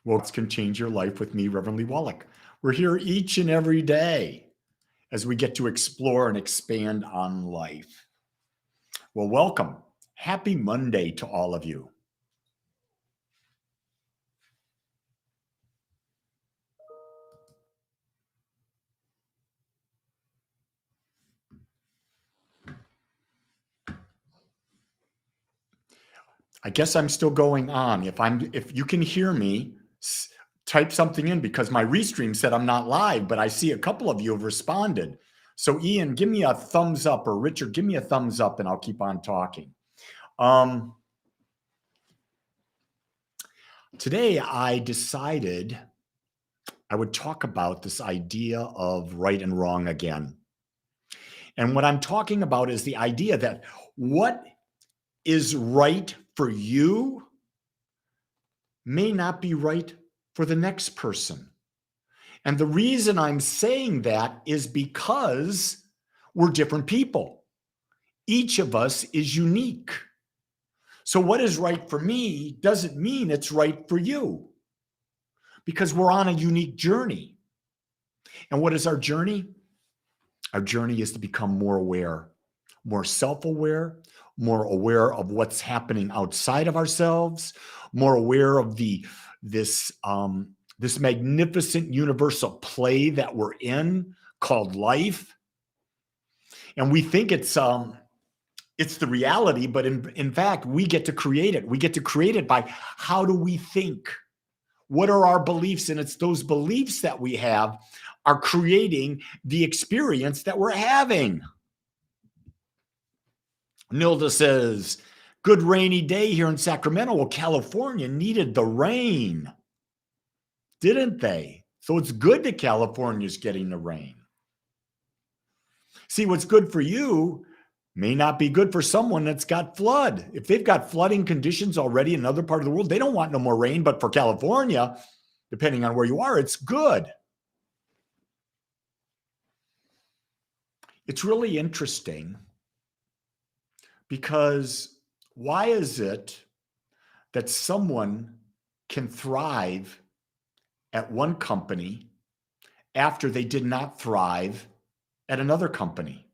What can change your life with me, Reverend Lee Wolak. We're here each and every day as we get to explore and expand on life. Well, welcome. Happy Monday to all of you. I guess I'm still going on. If you can hear me, type something in, because my restream said I'm not live, but I see a couple of you have responded. So Ian, give me a thumbs up, or Richard, give me a thumbs up, and I'll keep on talking. Today I decided I would talk about this idea of right and wrong again. And what I'm talking about is the idea that what is right for you may not be right for the next person. And the reason I'm saying that is because we're different people. Each of us is unique. So what is right for me doesn't mean it's right for you, because we're on a unique journey. And what is our journey? Our journey is to become more aware, more self-aware, more aware of what's happening outside of ourselves, more aware of this magnificent universal play that we're in called life. And we think it's the reality, but in fact, we get to create it. We get to create it by how do we think? What are our beliefs? And it's those beliefs that we have are creating the experience that we're having. Nilda says, good rainy day here in Sacramento. Well, California needed the rain, didn't they? So it's good that California's getting the rain. See, what's good for you may not be good for someone that's got flood. If they've got flooding conditions already in another part of the world, they don't want no more rain. But for California, depending on where you are, it's good. It's really interesting, because why is it that someone can thrive at one company after they did not thrive at another company?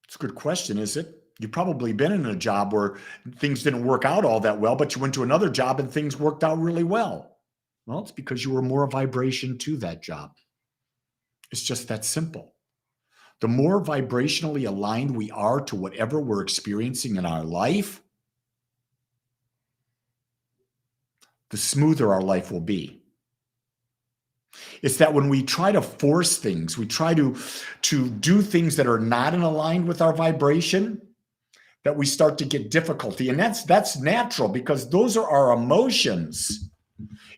It's a good question, is it? You've probably been in a job where things didn't work out all that well, but you went to another job and things worked out really well. Well, it's because you were more vibration to that job. It's just that simple. The more vibrationally aligned we are to whatever we're experiencing in our life, the smoother our life will be. It's that when we try to force things, we try to do things that are not in aligned with our vibration, that we start to get difficulty. And that's natural, because those are our emotions.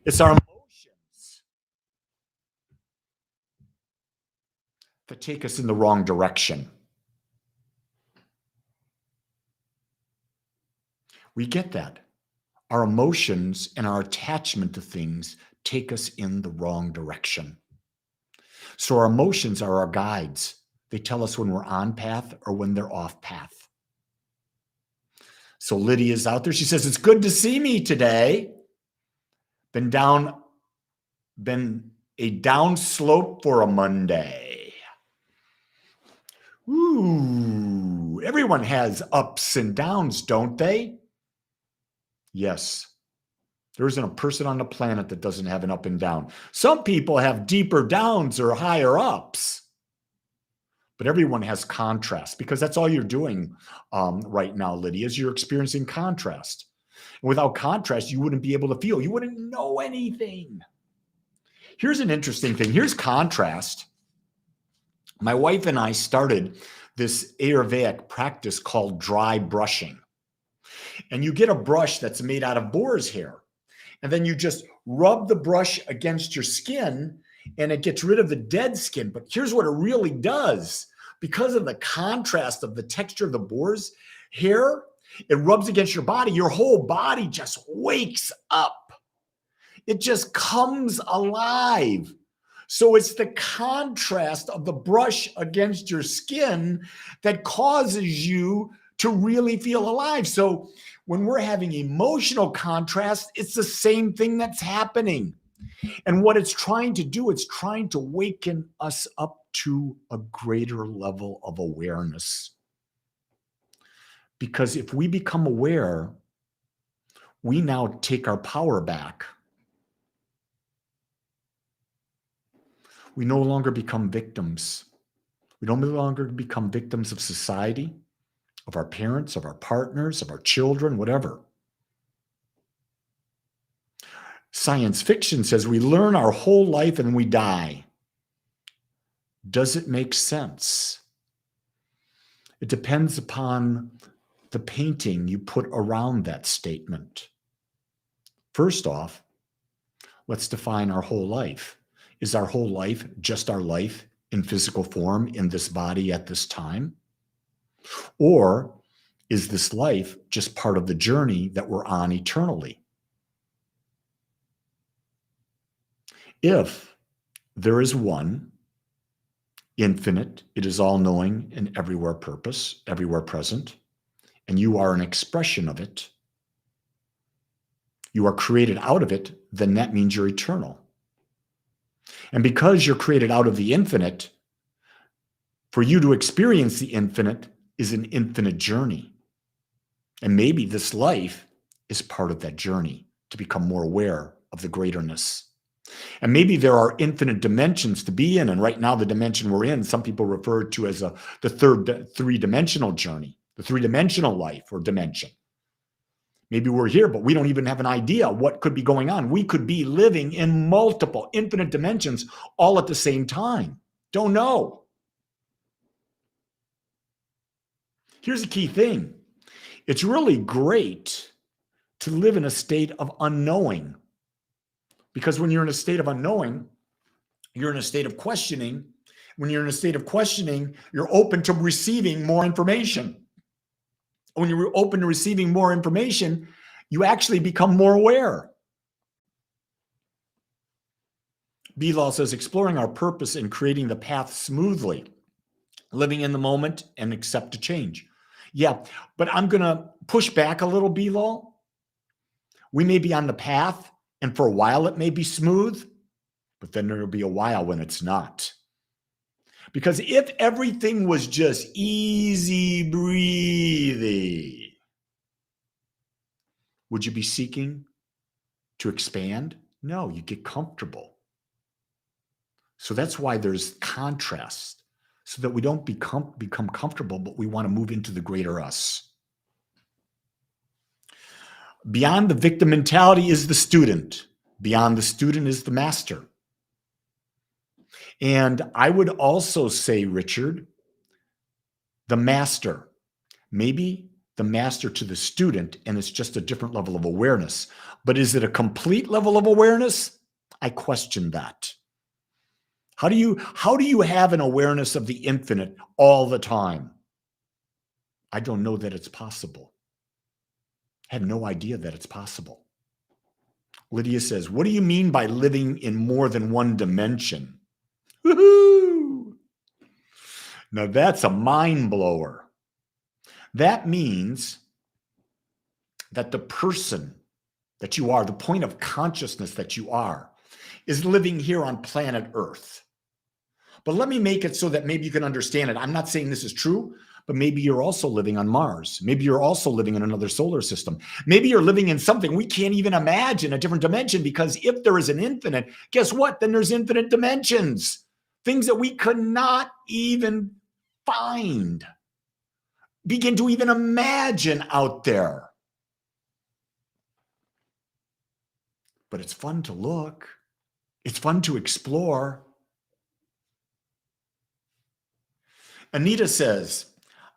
It's our emotions that take us in the wrong direction. We get that. Our emotions and our attachment to things take us in the wrong direction. So our emotions are our guides. They tell us when we're on path or when they're off path. So Lydia's out there. She says, it's good to see me today. Been a down slope for a Monday. Ooh, everyone has ups and downs, don't they? Yes. There isn't a person on the planet that doesn't have an up and down. Some people have deeper downs or higher ups, but everyone has contrast, because that's all you're doing right now, Lydia, is you're experiencing contrast. And without contrast, you wouldn't be able to feel. You wouldn't know anything. Here's an interesting thing. Here's contrast. My wife and I started this Ayurvedic practice called dry brushing. And you get a brush that's made out of boar's hair. And then you just rub the brush against your skin, and it gets rid of the dead skin. But here's what it really does. Because of the contrast of the texture of the boar's hair, it rubs against your body. Your whole body just wakes up. It just comes alive. So it's the contrast of the brush against your skin that causes you to really feel alive. So When we're having emotional contrast, it's the same thing that's happening. And what it's trying to do, it's trying to waken us up to a greater level of awareness. Because if we become aware, we now take our power back. We no longer become victims. We no longer become victims of society, of our parents, of our partners, of our children, whatever. Science fiction says we learn our whole life and we die. Does it make sense? It depends upon the painting you put around that statement. First off, let's define our whole life. Is our whole life just our life in physical form in this body at this time? Or is this life just part of the journey that we're on eternally? If there is one, infinite, it is all-knowing and everywhere purpose, everywhere present, and you are an expression of it, you are created out of it, then that means you're eternal. And because you're created out of the infinite, for you to experience the infinite is an infinite journey. And maybe this life is part of that journey to become more aware of the greaterness. And maybe there are infinite dimensions to be in. And right now, the dimension we're in, some people refer to as the third three-dimensional journey, the three-dimensional life or dimension. Maybe we're here, but we don't even have an idea what could be going on. We could be living in multiple, infinite dimensions all at the same time. Don't know. Here's a key thing. It's really great to live in a state of unknowing. Because when you're in a state of unknowing, you're in a state of questioning. When you're in a state of questioning, you're open to receiving more information. When you're open to receiving more information, you actually become more aware. Bilal says, exploring our purpose and creating the path smoothly, living in the moment and accept a change. Yeah, but I'm going to push back a little, Bilal. We may be on the path, and for a while it may be smooth, but then there'll be a while when it's not. Because if everything was just easy breezy, would you be seeking to expand? No, you get comfortable. So that's why there's contrast, so that we don't become comfortable, but we want to move into the greater us. Beyond the victim mentality is the student. Beyond the student is the master. And I would also say, Richard, the master, maybe the master to the student, and it's just a different level of awareness. But is it a complete level of awareness? I question that. How do you have an awareness of the infinite all the time? I don't know that it's possible. I have no idea that it's possible. Lydia says, what do you mean by living in more than one dimension? Woohoo! Now that's a mind blower. That means that the person that you are, the point of consciousness that you are, is living here on planet Earth. But let me make it so that maybe you can understand it. I'm not saying this is true, but maybe you're also living on Mars. Maybe you're also living in another solar system. Maybe you're living in something we can't even imagine, a different dimension, because if there is an infinite, guess what? Then there's infinite dimensions. Things that we could not even find, begin to even imagine out there. But it's fun to look. It's fun to explore. Anita says,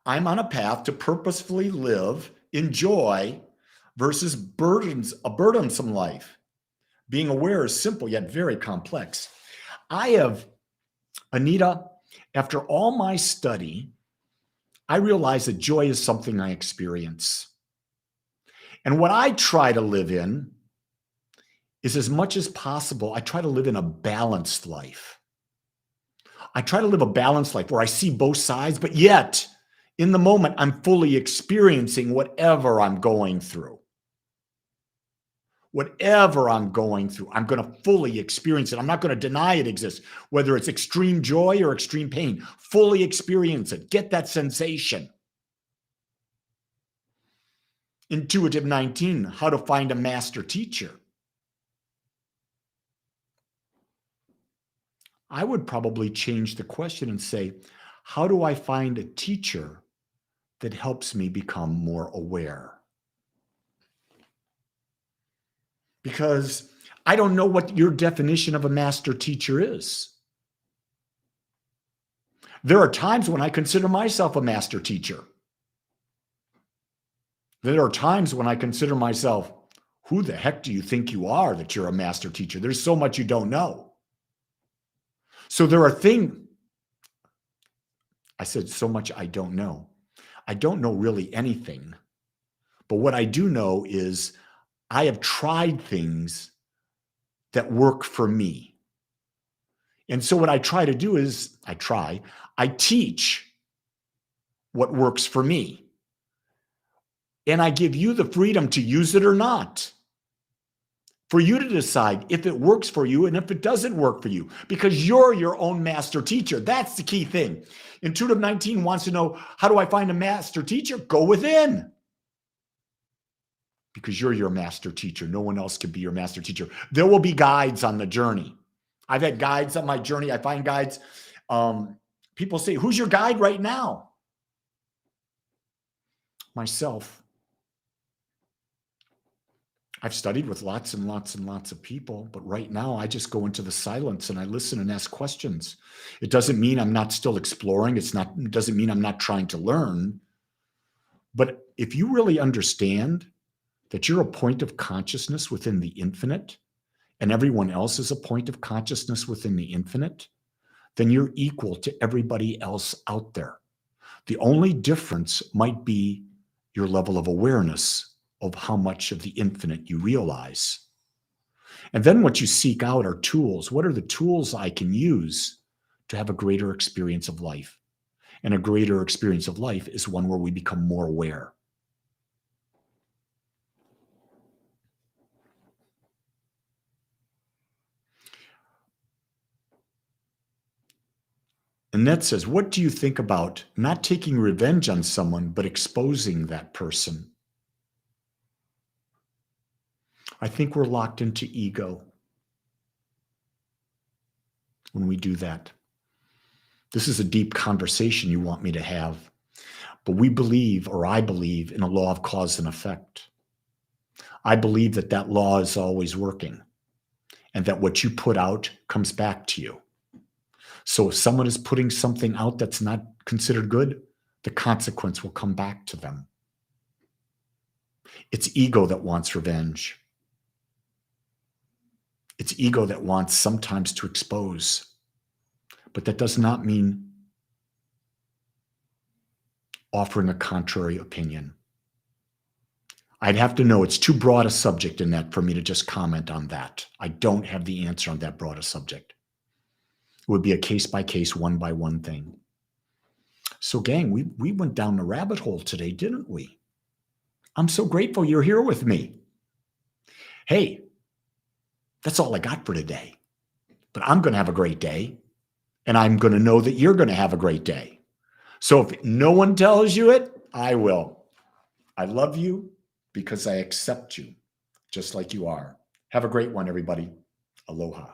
I'm on a path to purposefully live in joy versus a burdensome life. Being aware is simple yet very complex. Anita, after all my study, I realize that joy is something I experience. And what I try to live in is, as much as possible, I try to live in a balanced life. I try to live a balanced life where I see both sides, but yet In the moment, I'm fully experiencing whatever I'm going through. Whatever I'm going through, I'm going to fully experience it. I'm not going to deny it exists, whether it's extreme joy or extreme pain. Fully experience it. Get that sensation. Intuitive 19, how to find a master teacher. I would probably change the question and say, how do I find a teacher that helps me become more aware? Because I don't know what your definition of a master teacher is. There are times when I consider myself a master teacher. There are times when I consider myself, who the heck do you think you are that you're a master teacher? There's so much you don't know. So there are things, I said so much I don't know. I don't know really anything. But what I do know is I have tried things that work for me. And so what I try to do is I teach what works for me. And I give you the freedom to use it or not. For you to decide if it works for you and if it doesn't work for you, because you're your own master teacher. That's the key thing. Intuitive 19 wants to know, how do I find a master teacher? Go within. Because you're your master teacher. No one else can be your master teacher. There will be guides on the journey. I've had guides on my journey. I find guides. People say, who's your guide right now? Myself. I've studied with lots and lots and lots of people, but right now I just go into the silence and I listen and ask questions. It doesn't mean I'm not still exploring. It doesn't mean I'm not trying to learn. But if you really understand that you're a point of consciousness within the infinite and everyone else is a point of consciousness within the infinite, then you're equal to everybody else out there. The only difference might be your level of awareness of how much of the infinite you realize. And then what you seek out are tools. What are the tools I can use to have a greater experience of life? And a greater experience of life is one where we become more aware. Annette says, what do you think about not taking revenge on someone, but exposing that person? I think we're locked into ego when we do that. This is a deep conversation you want me to have, but we believe, or I believe, in a law of cause and effect. I believe that that law is always working and that what you put out comes back to you. So if someone is putting something out that's not considered good, the consequence will come back to them. It's ego that wants revenge. It's ego that wants sometimes to expose. But that does not mean offering a contrary opinion. I'd have to know. It's too broad a subject in that for me to just comment on that. I don't have the answer on that broad a subject. It would be a case-by-case, one-by-one thing. So gang, we went down the rabbit hole today, didn't we? I'm so grateful you're here with me. Hey, that's all I got for today. But I'm going to have a great day. And I'm going to know that you're going to have a great day. So if no one tells you it, I will. I love you because I accept you just like you are. Have a great one, everybody. Aloha.